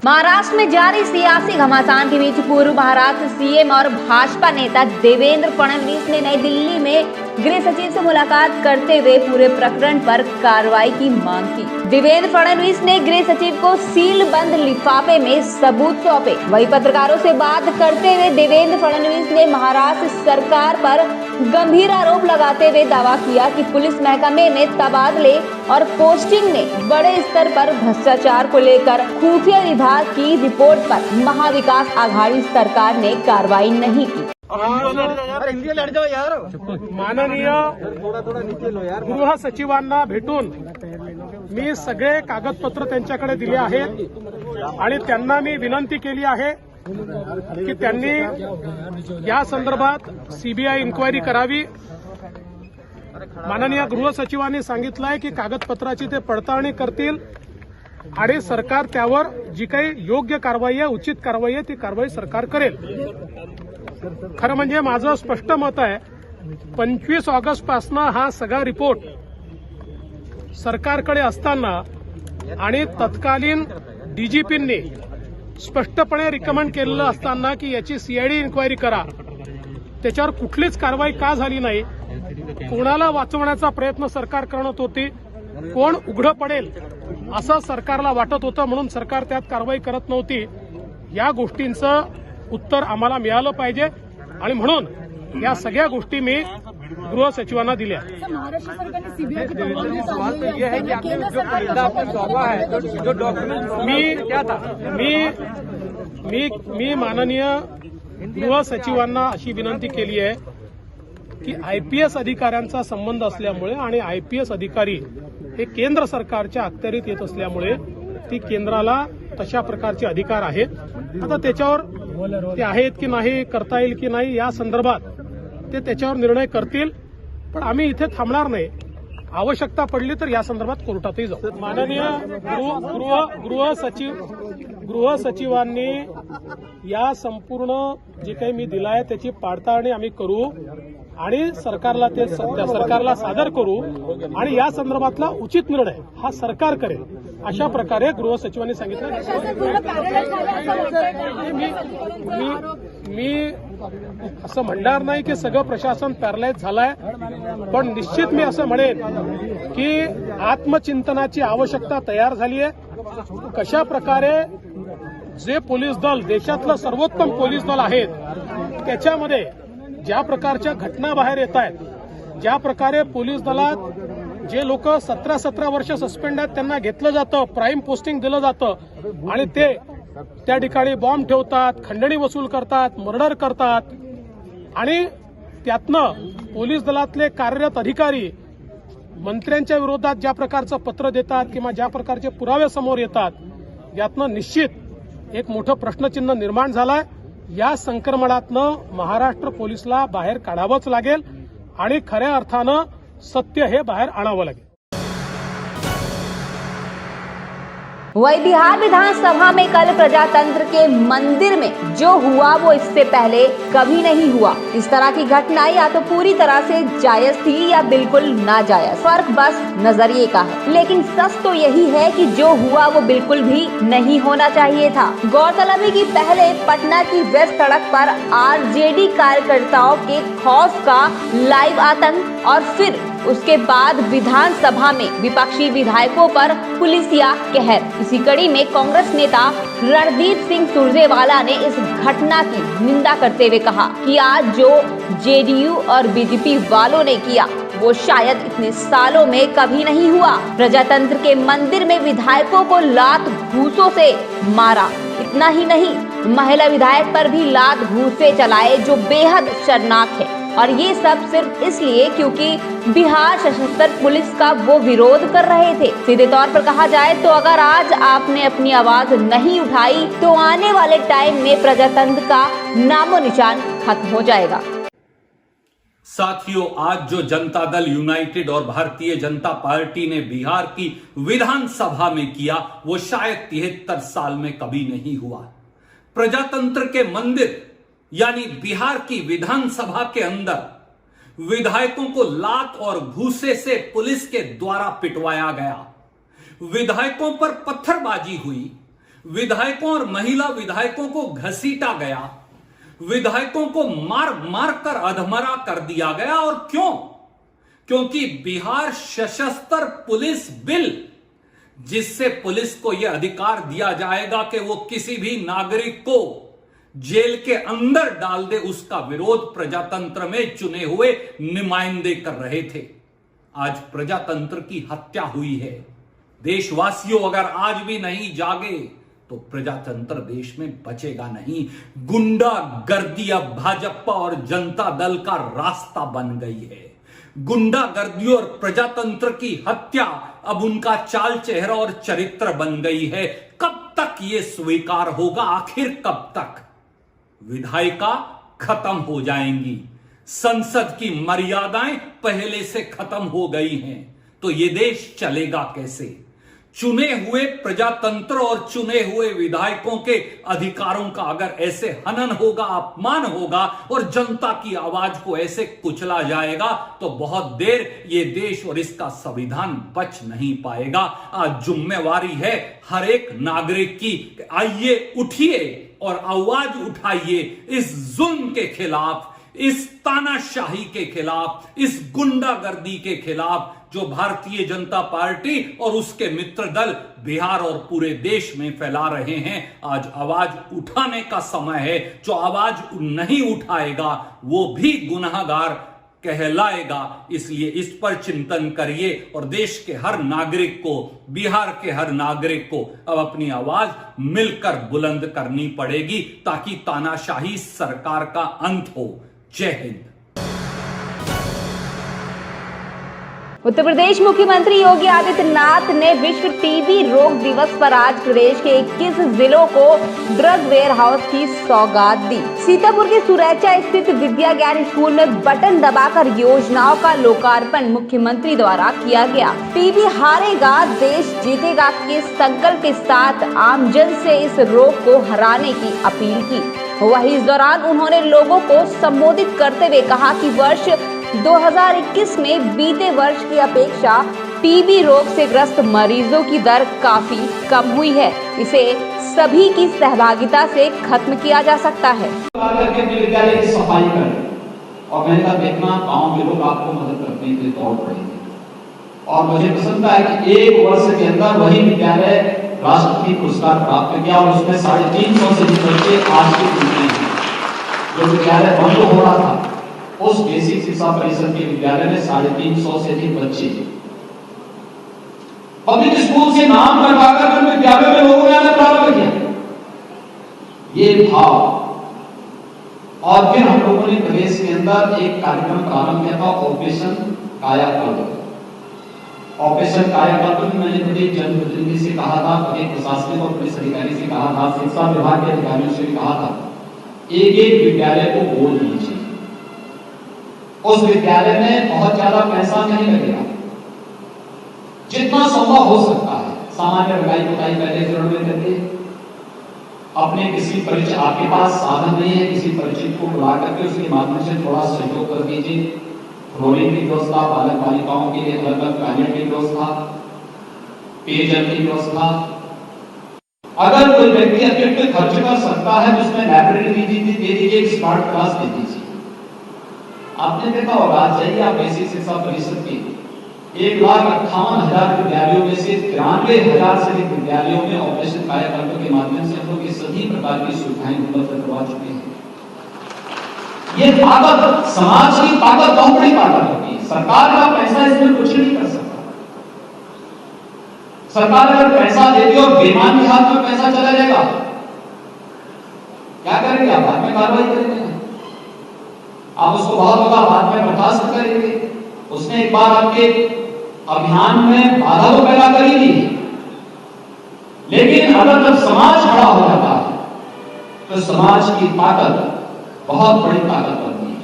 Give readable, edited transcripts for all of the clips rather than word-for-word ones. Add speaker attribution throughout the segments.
Speaker 1: महाराष्ट्र में जारी सियासी घमासान के बीच पूर्व महाराष्ट्र सीएम और भाजपा नेता देवेंद्र फडणवीस ने नई दिल्ली में गृह सचिव से मुलाकात करते हुए पूरे प्रकरण पर कार्रवाई की मांग की। देवेंद्र फडणवीस ने गृह सचिव को सील बंद लिफाफे में सबूत सौंपे। वही पत्रकारों से बात करते हुए देवेंद्र फडणवीस ने महाराष्ट्र सरकार पर गंभीर आरोप लगाते हुए दावा किया कि पुलिस महकमे में तबादले और पोस्टिंग में बड़े स्तर पर भ्रष्टाचार को लेकर खुफिया विभाग की रिपोर्ट पर महाविकास आघाड़ी सरकार ने कार्रवाई नहीं की।
Speaker 2: माननीय गृह सचिवांना भेटून मी सगळे कागदपत्र त्यांच्याकडे दिले आहेत आणि त्यांना मी विनंती केली आहे की त्यांनी या संदर्भात सीबीआय इन्क्वायरी करावी। माननीय गृह सचिवांनी सांगितलंय की कागदपत्राची ते पडताळणी करतील आणि सरकार त्यावर जी काही योग्य कारवाई आहे, उचित कारवाई आहे, ती कारवाई सरकार करेल। खरं म्हणजे माझं स्पष्ट मत आहे, 25 ऑगस्ट पासून हा सगळा रिपोर्ट सरकारकडे असताना आणि तत्कालीन डीजीपींनी स्पष्टपणे रिकमेंड केलेलं असताना की याची सीआयडी इन्क्वायरी करा, त्याच्यावर कुठलीच कारवाई का झाली नाही? कोणाला वाचवण्याचा प्रयत्न सरकार करत होती? कोण उघडं पडेल असं सरकारला वाटत होतं, म्हणून सरकार त्यात कारवाई करत नव्हती। या गोष्टींचं उत्तर आम्हाला मिळालं पाहिजे आणि म्हणून या सगळ्या गोष्टी मी गृह सचिवांना दिल्या।
Speaker 3: महाराष्ट्र सरकारने सीबीआई
Speaker 2: मी माननीय गृह सचिवांना अशी विनंती केली आहे की आयपीएस अधिकाऱ्यांचा संबंध असल्यामुळे आणि आयपीएस अधिकारी हे केंद्र सरकारच्या अखत्यारीत येत असल्यामुळे ती केंद्राला तशा प्रकारचे अधिकार आहेत। आता त्याच्यावर ते आहेत की नाही, करता येईल की नाही, या संदर्भात ते त्याच्यावर निर्णय करतील, पण आम्ही इथे थांबणार नाही। आवश्यकता पडली तर या संदर्भात कोर्टातही जाऊ। माननीय गृह सचिवांनी या संपूर्ण जे काही मी दिलाय त्याची पडताळणी आम्ही करू आणि सरकारला सादर करू आणि या संदर्भातला उचित निर्णय हा सरकार करेल, अशा प्रकारे गृह सचिवांनी सांगितलं। मी असं म्हणणार नाही की सगळं प्रशासन पॅरलाइज झालंय, पण निश्चित मी असं म्हणेन की आत्मचिंतनाची आवश्यकता तयार झाली आहे। कशा प्रकारे जे पोलीस दल देशातलं सर्वोत्तम पोलीस दल आहेत त्याच्यामध्ये ज्या प्रकारच्या घटना बाहेर येत आहेत, ज्या प्रकारे पोलीस दलात जे लोक 17 वर्ष सस्पेंड आहेत त्यांना घेतलं जातं, प्राईम पोस्टिंग दिलं जातं आणि ते त्या ठिकाणी बॉम्ब ठेवतात, खंडणी वसूल करतात, मर्डर करतात आणि त्यातनं पोलीस दलातले कार्यरत अधिकारी मंत्र्यांच्या विरोधात ज्या प्रकारचं पत्र देतात किंवा ज्या प्रकारचे पुरावे समोर येतात, यातनं निश्चित एक मोठं प्रश्नचिन्ह निर्माण झालंय। या संक्रमणातनं महाराष्ट्र पोलिसला बाहेर काढावंच लागेल आणि खऱ्या अर्थानं सत्य हे बाहेर आणावं लागेल।
Speaker 1: वही बिहार विधानसभा में कल प्रजातंत्र के मंदिर में जो हुआ वो इससे पहले कभी नहीं हुआ। इस तरह की घटना या तो पूरी तरह से जायज थी या बिल्कुल नाजायज, फर्क बस नजरिए का है। लेकिन सच तो यही है कि जो हुआ वो बिल्कुल भी नहीं होना चाहिए था। गौरतलब है कि पहले पटना की वेस्ट सड़क पर आरजेडी कार्यकर्ताओं के खौफ का लाइव आतंक और फिर उसके बाद विधानसभा में विपक्षी विधायकों पर पुलिसिया कहर। इसी कड़ी में कांग्रेस नेता रणदीप सिंह सुरजेवाला ने इस घटना की निंदा करते हुए कहा कि आज जो जेडीयू और बीजेपी वालों ने किया वो शायद इतने सालों में कभी नहीं हुआ। प्रजातंत्र के मंदिर में विधायकों को लात घूसों से मारा, इतना ही नहीं महिला विधायक पर भी लात घूसे चलाए, जो बेहद शर्मनाक है। और ये सब सिर्फ इसलिए क्योंकि बिहार सशस्त्र पुलिस का वो विरोध कर रहे थे। सीधे तौर पर कहा जाए तो अगर आज आपने अपनी आवाज नहीं उठाई तो आने वाले टाइम में प्रजातंत्र का नामो निशान खत्म हो जाएगा।
Speaker 4: साथियों, आज जो जनता दल यूनाइटेड और भारतीय जनता पार्टी ने बिहार की विधानसभा में किया वो शायद 73 साल में कभी नहीं हुआ। प्रजातंत्र के मंदिर यानी बिहार की विधानसभा के अंदर विधायकों को लात और घूसे से पुलिस के द्वारा पिटवाया गया, विधायकों पर पत्थरबाजी हुई, विधायकों और महिला विधायकों को घसीटा गया, विधायकों को मार मार कर अधमरा कर दिया गया। और क्यों? क्योंकि बिहार सशस्त्र पुलिस बिल, जिससे पुलिस को यह अधिकार दिया जाएगा कि वो किसी भी नागरिक को जेल के अंदर डाल दे, उसका विरोध प्रजातंत्र में चुने हुए नुमाइंदे कर रहे थे। आज प्रजातंत्र की हत्या हुई है। देशवासियों अगर आज भी नहीं जागे तो प्रजातंत्र देश में बचेगा नहीं। गुंडागर्दी अब भाजपा और जनता दल का रास्ता बन गई है। गुंडागर्दी और प्रजातंत्र की हत्या अब उनका चाल चेहरा और चरित्र बन गई है। कब तक यह स्वीकार होगा? आखिर कब तक? विधायिका खत्म हो जाएंगी, संसद की मर्यादाएं पहले से खत्म हो गई हैं, तो यह देश चलेगा कैसे? चुने हुए प्रजातंत्र और चुने हुए विधायकों के अधिकारों का अगर ऐसे हनन होगा, अपमान होगा और जनता की आवाज को ऐसे कुचला जाएगा, तो बहुत देर ये देश और इसका संविधान बच नहीं पाएगा। आज जिम्मेवारी है हर एक नागरिक की, आइए उठिए और आवाज उठाइए इस जुल्म के खिलाफ, इस तानाशाही के खिलाफ, इस गुंडागर्दी के खिलाफ जो भारतीय जनता पार्टी और उसके मित्र दल बिहार और पूरे देश में फैला रहे हैं। आज आवाज उठाने का समय है। जो आवाज नहीं उठाएगा वो भी गुनहगार कहलाएगा। इसलिए इस पर चिंतन करिए और देश के हर नागरिक को, बिहार के हर नागरिक को अब अपनी आवाज मिलकर बुलंद करनी पड़ेगी ताकि तानाशाही सरकार का अंत हो। जय हिंद।
Speaker 1: उत्तर प्रदेश मुख्यमंत्री योगी आदित्यनाथ ने विश्व टीबी रोग दिवस पर आज प्रदेश के 21 जिलों को ड्रग वेयर हाउस की सौगात दी। सीतापुर के सुरैचा स्थित विद्या ज्ञान स्कूल में बटन दबाकर योजनाओं का लोकार्पण मुख्यमंत्री द्वारा किया गया। टीबी हारेगा देश जीतेगा के संकल्प के साथ आमजन से इस रोग को हराने की अपील की। वहीं इस दौरान उन्होंने लोगों को संबोधित करते हुए कहा कि वर्ष 2021 में बीते वर्ष की अपेक्षा टीबी रोग से ग्रस्त मरीजों की दर काफी कम हुई है। इसे सभी की सहभागिता से खत्म किया जा सकता है।
Speaker 5: विद्यालय की सफाई करें और मैंने कहा देखना गांव के लोग आपको मदद करने के लिए दौड़ पड़ेंगे। और मुझे पसंद है कि एक वर्ष के अंदर वही विद्यालय राष्ट्रपति पुरस्कार प्राप्त किया और उसमें 350 से अधिक बच्चे आज की दुनिया में जो विद्यालय बंद हो रहा था, उस बेसिक शिक्षा परिषद के विद्यालय में 350 से अधिक बच्चे पब्लिक स्कूल से नाम करवाकर विद्यालय में लोगों ने आना प्रारंभ किया। ये भाव। और फिर हम लोगों ने प्रदेश के अंदर एक कार्यक्रम प्रारंभ किया था, ऑपरेशन कायाकल्प। ऑपरेशन कायाकल्प में मैंने प्रत्येक जनप्रतिनिधि से कहा था, प्रत्येक प्रशासनिक और पुलिस अधिकारी से कहा था, शिक्षा विभाग के अधिकारियों से भी कहा था, एक एक विद्यालय को बोल दीजिए। उस विद्यालय में बहुत ज्यादा पैसा नहीं लगेगा, जितना संभव हो सकता है सामान्य रंगाई पुताई पहले चरण में करके अपने किसी परिचित, आपके पास साधन नहीं है, किसी परिचित को बुला करके उसके माध्यम से थोड़ा सहयोग कर दीजिए। फ्लोरिंग की व्यवस्था, बालक बालिकाओं के लिए अलग अलग टॉयलेट की व्यवस्था, पेयजल की व्यवस्था। अगर कोई व्यक्ति अतिरिक्त खर्च कर सकता है तो उसमें लाइब्रेरी दे दीजिए, स्मार्ट क्लास दे दीजिए। आपने देखा होगा, चाहिए आप बेसिक शिक्षा परिषद की 1,58,000 विद्यालयों में से 93,000 से अधिक विद्यालयों में ऑपरेशन कायाकल्प के माध्यम से हम लोग सभी प्रकार की सुविधाएं उपलब्ध करवा चुके हैं। ये ताकत, समाज की ताकत बहुत बड़ी ताकत होती है। सरकार का पैसा इसमें कुछ नहीं कर सकता। सरकार अगर पैसा देती और बेईमान के हाथ में पैसा चला जाएगा, क्या करेंगे आप? बाद में कार्रवाई करेंगे, आप उसको बहुत बड़ा बाद में बर्दाश्त करेंगे। उसने एक बार आपके अभियान में बाधा तो पैदा कर ही दी, लेकिन अगर जब समाज खड़ा हो जाता है तो समाज की ताकत बहुत बड़ी ताकत बनती है।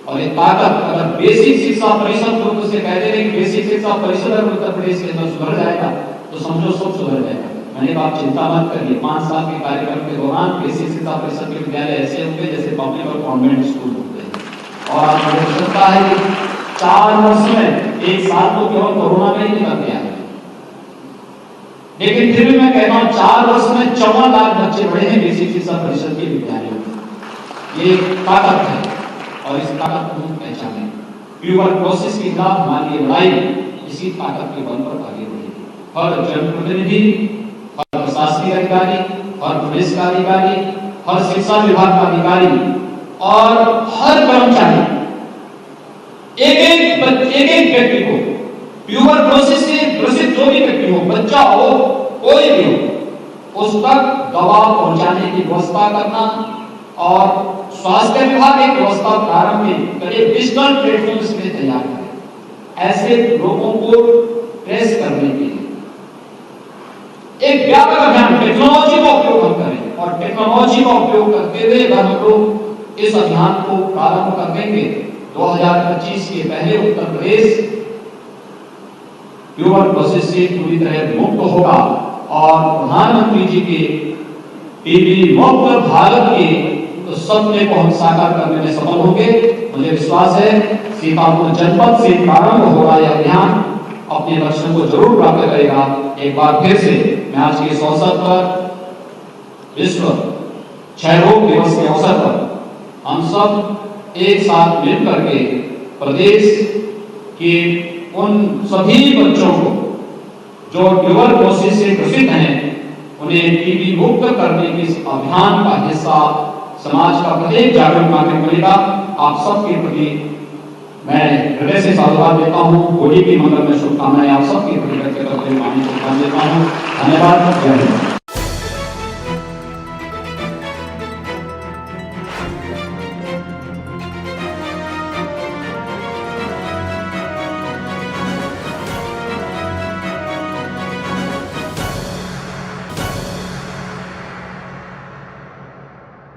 Speaker 5: और ये ताकत अगर बेसिक शिक्षा परिषद ग्रुप से कहते हैं कि बेसिक शिक्षा परिषद अगर उत्तर प्रदेश के अंदर सुधर जाएगा तो समझो सब सुधर जाएगा। मैंने कहा आप चिंता मत करिए, 5 साल के कार्यक्रम के दौरान बेसिक शिक्षा परिषद के विद्यालय ऐसे होंगे जैसे पब्लिक और कॉन्वेंट स्कूल होते हैं। और आप मुझे लगता है कि 4 वर्ष में 1 साल तो केवल कोरोना में ही निकल गया है। लेकिन फिर भी मैं कहता हूं 4 वर्ष में 14 लाख बच्चे बढ़े हैं बेसिक शिक्षा परिषद के विद्यालयों में। ये ताकत है और इस ताकत को हम पहचानें। ट्यूबरक्लोसिस के खिलाफ हमारी लड़ाई इसी ताकत के बल पर आगे बढ़ेगी। हर जनप्रतिनिधि, हर प्रशासनिक अधिकारी, हर पुलिस का अधिकारी, हर शिक्षा विभाग का अधिकारी और हर कर्मचारी एक व्यक्ति को ट्यूबरक्लोसिस से ग्रसित जो भी व्यक्ति हो, बच्चा हो, कोई भी हो, उस तक दवा पहुंचाने की व्यवस्था करना और स्वास्थ्य विभाग एक व्यवस्था प्रारंभ करे, डिजिटल प्लेटफॉर्म इसमें तैयार करे, ऐसे लोगों को ट्रेस करने के लिए एक व्यापक अभियान टेक्नोलॉजी का उपयोग हम करें और टेक्नोलॉजी का उपयोग करते हुए अगर हम लोग इस अभियान को प्रारंभ कर देंगे 2025 के पहले उत्तर प्रदेश ट्यूबरक्लोसिस से पूरी तरह मुक्त होगा और प्रधानमंत्री जी के टीबी मुक्त भारत के सपने को हम साकार करने में सफल होंगे। मुझे विश्वास है सीतापुर जनपद से प्रारंभ हो रहा यह अभियान अपने लक्ष्य को जरूर प्राप्त करेगा। एक बार फिर से मैं आज के इस अवसर पर विश्व क्षय रोग दिवस के अवसर पर हम सब एक साथ मिलकर के प्रदेश के उन सभी बच्चों को जो ट्यूबरक्लोसिस से ग्रसित हैं उन्हें टीबी मुक्त करने के इस अभियान का हिस्सा समाज का प्रत्येक जागरूक नागरिक बनेगा। आप सबके प्रति मैं हृदय से साधुवाद देता हूँ। होली की मंगलमय शुभकामनाएं आप सबके प्रति व्यक्त करते हुए शुभकामनाएं देता हूँ। धन्यवाद। जय हिंद।